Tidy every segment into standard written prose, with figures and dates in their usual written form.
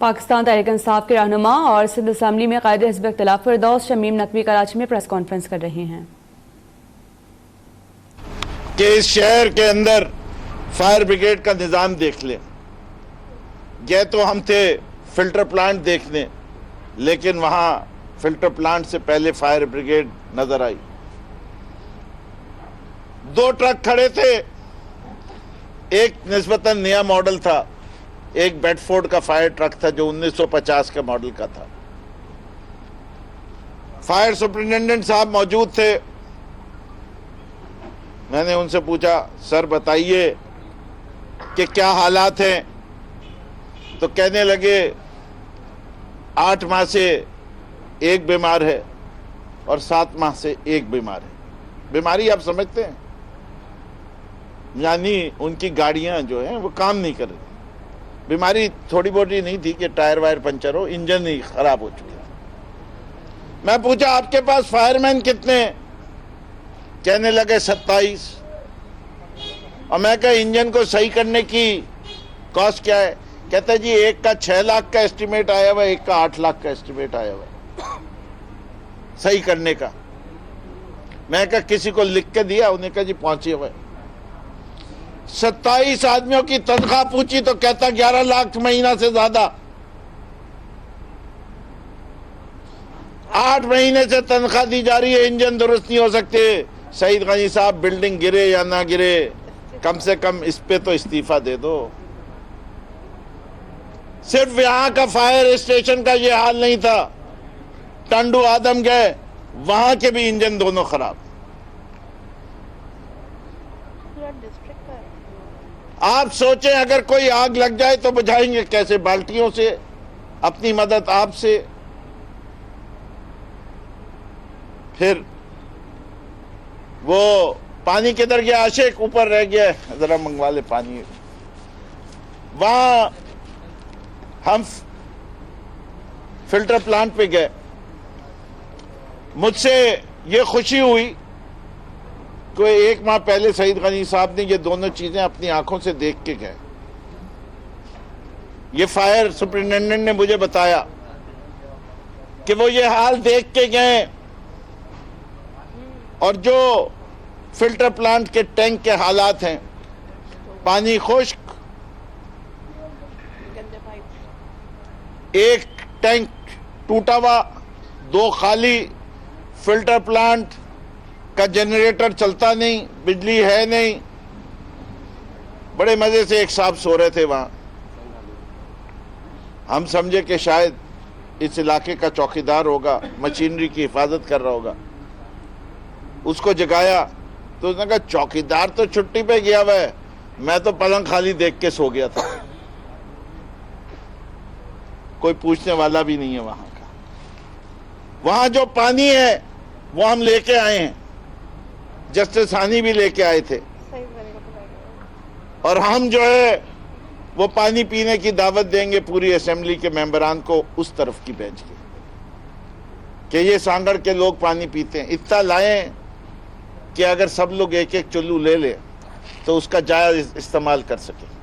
پاکستان تحریک انصاف کے رہنما اور سندھ اسمبلی میں قائد حزب اختلاف فردوس شمیم نقوی کراچی میں پریس کانفرنس کر رہے ہیں کہ اس شہر کے اندر فائر بریگیڈ کا نظام دیکھ لیں. گئے تو ہم تھے فلٹر پلانٹ دیکھنے، لیکن وہاں فلٹر پلانٹ سے پہلے فائر بریگیڈ نظر آئی. 2 ٹرک کھڑے تھے، ایک نسبتاً نیا ماڈل تھا، ایک بیڈ فورڈ کا فائر ٹرک تھا جو 1950 کے ماڈل کا تھا. فائر سپرنٹینڈنٹ صاحب موجود تھے. میں نے ان سے پوچھا، سر بتائیے کہ کیا حالات ہیں؟ تو کہنے لگے 8 ماہ سے ایک بیمار ہے اور 7 ماہ سے ایک بیمار ہے. بیماری آپ سمجھتے ہیں؟ یعنی ان کی گاڑیاں جو ہیں وہ کام نہیں کر رہی. بیماری تھوڑی بہت نہیں تھی کہ ٹائر وائر پنچر ہو، انجن ہی خراب ہو چکا. میں پوچھا آپ کے پاس فائر مین کتنے؟ کہنے لگے 27. اور میں کہا انجن کو صحیح کرنے کی کاسٹ کیا ہے؟ کہتا ہے جی ایک کا 6 لاکھ کا اسٹیمیٹ آیا ہوا ہے، ایک کا 8 لاکھ کا اسٹیمیٹ آیا ہوا ہے صحیح کرنے کا. میں کہا کسی کو لکھ کے دیا؟ انہیں کہا جی پہنچے ہوئے. 27 آدمیوں کی تنخواہ پوچھی تو کہتا 11 لاکھ مہینہ سے زیادہ. 8 مہینے سے تنخواہ دی جا رہی ہے، انجن درست نہیں ہو سکتے. سعید غنی صاحب بلڈنگ گرے یا نہ گرے، کم سے کم اس پہ تو استعفیٰ دے دو. صرف یہاں کا فائر اسٹیشن کا یہ حال نہیں تھا، ٹنڈو آدم گئے، وہاں کے بھی انجن دونوں خراب. آپ سوچیں اگر کوئی آگ لگ جائے تو بجھائیں گے کیسے؟ بالٹیوں سے، اپنی مدد آپ سے. پھر وہ پانی کدھر گیا؟ عاشق اوپر رہ گیا، ذرا منگوا لے پانی. وہاں ہم فلٹر پلانٹ پہ گئے. مجھ سے یہ خوشی ہوئی کہ 1 ماہ پہلے سعید غنی صاحب نے یہ دونوں چیزیں اپنی آنکھوں سے دیکھ کے گئے. یہ فائر سپرنٹینڈنٹ نے مجھے بتایا کہ وہ یہ حال دیکھ کے گئے، اور جو فلٹر پلانٹ کے ٹینک کے حالات ہیں، پانی خشک، ایک ٹینک ٹوٹا ہوا، 2 خالی. فلٹر پلانٹ کا جنریٹر چلتا نہیں، بجلی ہے نہیں. بڑے مزے سے ایک صاحب سو رہے تھے وہاں. ہم سمجھے کہ شاید اس علاقے کا چوکیدار ہوگا، مشینری کی حفاظت کر رہا ہوگا. اس کو جگایا تو اس نے کہا چوکیدار تو چھٹی پہ گیا ہوا ہے، میں تو پلنگ خالی دیکھ کے سو گیا تھا. کوئی پوچھنے والا بھی نہیں ہے وہاں کا. وہاں جو پانی ہے وہ ہم لے کے آئے ہیں، جسٹس ثانی بھی لے کے آئے تھے، اور ہم جو ہے وہ پانی پینے کی دعوت دیں گے پوری اسمبلی کے ممبران کو اس طرف کی بینچ کے، کہ یہ سانگڑ کے لوگ پانی پیتے ہیں. اتنا لائیں کہ اگر سب لوگ ایک ایک چلو لے لیں تو اس کا جائز استعمال کر سکیں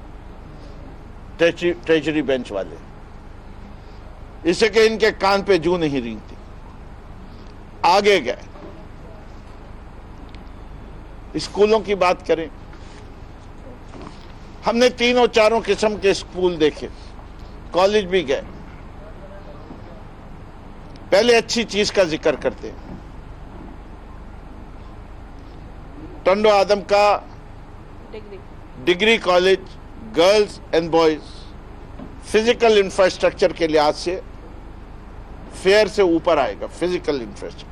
ٹریجری بینچ والے. اس سے کہ ان کے کان پہ جو نہیں رینگتی. آگے گئے، اسکولوں کی بات کریں. ہم نے 3-4 قسم کے اسکول دیکھے، کالج بھی گئے. پہلے اچھی چیز کا ذکر کرتے ہیں. ٹنڈو آدم کا degree college, girls and boys, physical infrastructure کے لحاظ سے فیئر سے اوپر آئے گا، فزیکل انفراسٹرکچر.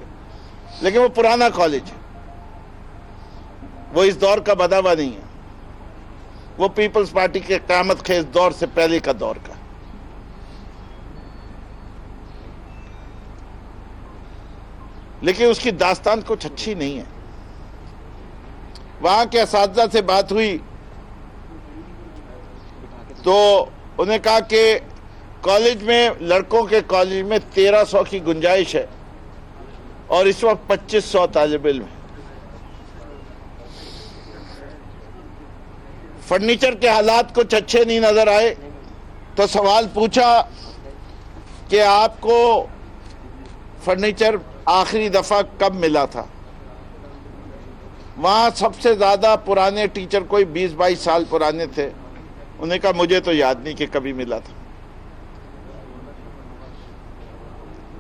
لیکن وہ پرانا کالج ہے، وہ اس دور کا بنا ہوا نہیں ہے. وہ پیپلز پارٹی کے قیامت خیز دور سے پہلے کا دور کا. لیکن اس کی داستان کچھ اچھی نہیں ہے. وہاں کے اساتذہ سے بات ہوئی تو انہیں کہا کہ کالج میں، لڑکوں کے کالج میں 1300 کی گنجائش ہے اور اس وقت 2500 طالب علم ہیں. فرنیچر کے حالات کچھ اچھے نہیں نظر آئے تو سوال پوچھا کہ آپ کو فرنیچر آخری دفعہ کب ملا تھا؟ وہاں سب سے زیادہ پرانے ٹیچر کوئی 20-22 سال پرانے تھے. انہوں نے کہا مجھے تو یاد نہیں کہ کبھی ملا تھا.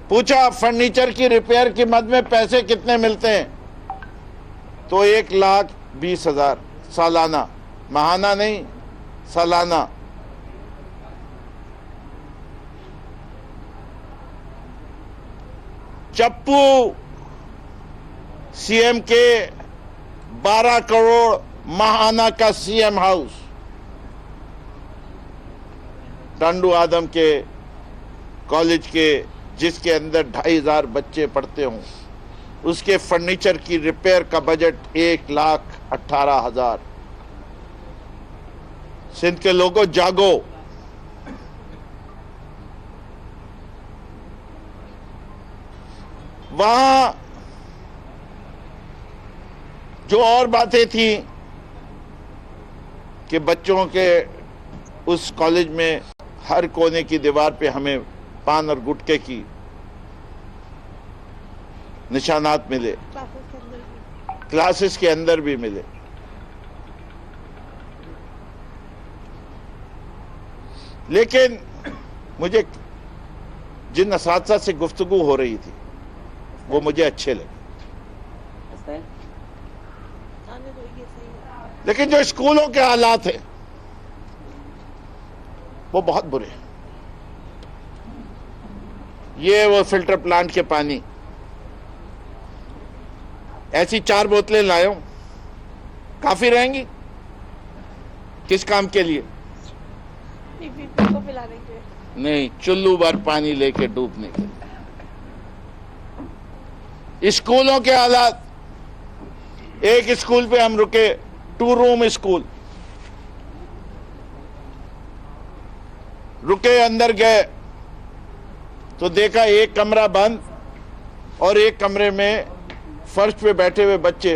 پوچھا فرنیچر کی ریپیئر کی مد میں پیسے کتنے ملتے ہیں؟ تو 1,20,000 سالانہ، ماہانہ نہیں، سالانہ. چپو سی ایم کے 12 کروڑ ماہانہ کا سی ایم ہاؤس، ٹنڈو آدم کے کالج کے جس کے اندر 2,500 بچے پڑھتے ہوں، اس کے فرنیچر کی ریپیئر کا بجٹ 1,18,000. سندھ کے لوگوں جاگو. وہاں جو اور باتیں تھیں کہ بچوں کے اس کالج میں ہر کونے کی دیوار پہ ہمیں پان اور گٹکے کی نشانات ملے، کلاسز کے اندر بھی ملے. لیکن مجھے جن اساتذہ سے گفتگو ہو رہی تھی وہ مجھے اچھے لگے، لیکن جو اسکولوں کے حالات ہیں وہ بہت برے ہیں. یہ وہ فلٹر پلانٹ کے پانی، ایسی 4 بوتلیں لائے ہوں، کافی رہیں گی کس کام کے لیے؟ نہیں، چلو بھر پانی لے کے ڈوبنے کے لیے. اسکولوں کے حالات، ایک اسکول پہ ہم رکے، 2 روم اسکول، رکے، اندر گئے تو دیکھا ایک کمرہ بند اور ایک کمرے میں فرش پہ بیٹھے ہوئے بچے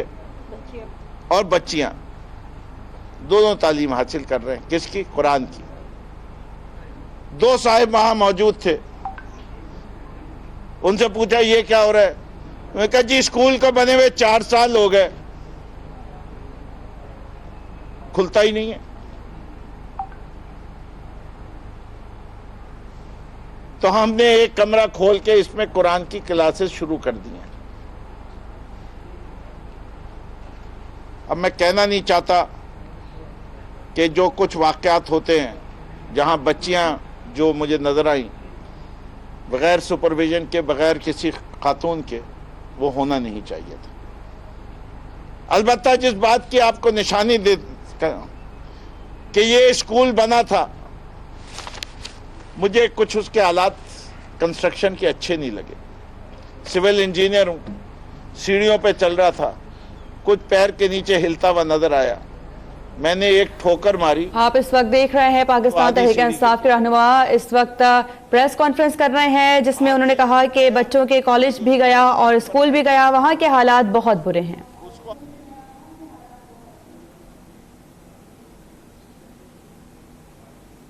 اور بچیاں دونوں تعلیم حاصل کر رہے ہیں. کس کی؟ قرآن کی. 2 صاحب وہاں موجود تھے. ان سے پوچھا یہ کیا ہو رہا ہے؟ میں نے کہا جی اسکول کو بنے ہوئے 4 سال ہو گئے، کھلتا ہی نہیں ہے. تو ہم نے ایک کمرہ کھول کے اس میں قرآن کی کلاسز شروع کر دی ہیں. اب میں کہنا نہیں چاہتا کہ جو کچھ واقعات ہوتے ہیں جہاں بچیاں جو مجھے نظر آئیں بغیر سپرویژن کے، بغیر کسی خاتون کے، وہ ہونا نہیں چاہیے تھا. البتہ جس بات کی آپ کو نشانی دے کہ یہ اسکول بنا تھا، مجھے کچھ اس کے حالات کنسٹرکشن کے اچھے نہیں لگے. سول انجینئر ہوں، سیڑھیوں پہ چل رہا تھا، کچھ پیر کے نیچے ہلتا ہوا نظر آیا، میں نے ایک ٹھوکر ماری. آپ اس وقت دیکھ رہے ہیں پاکستان تحریک انصاف کے رہنما اس وقت پریس کانفرنس کر رہے ہیں، جس میں انہوں نے کہا کہ بچوں کے کالج بھی گیا اور اسکول بھی گیا، وہاں کے حالات بہت برے ہیں.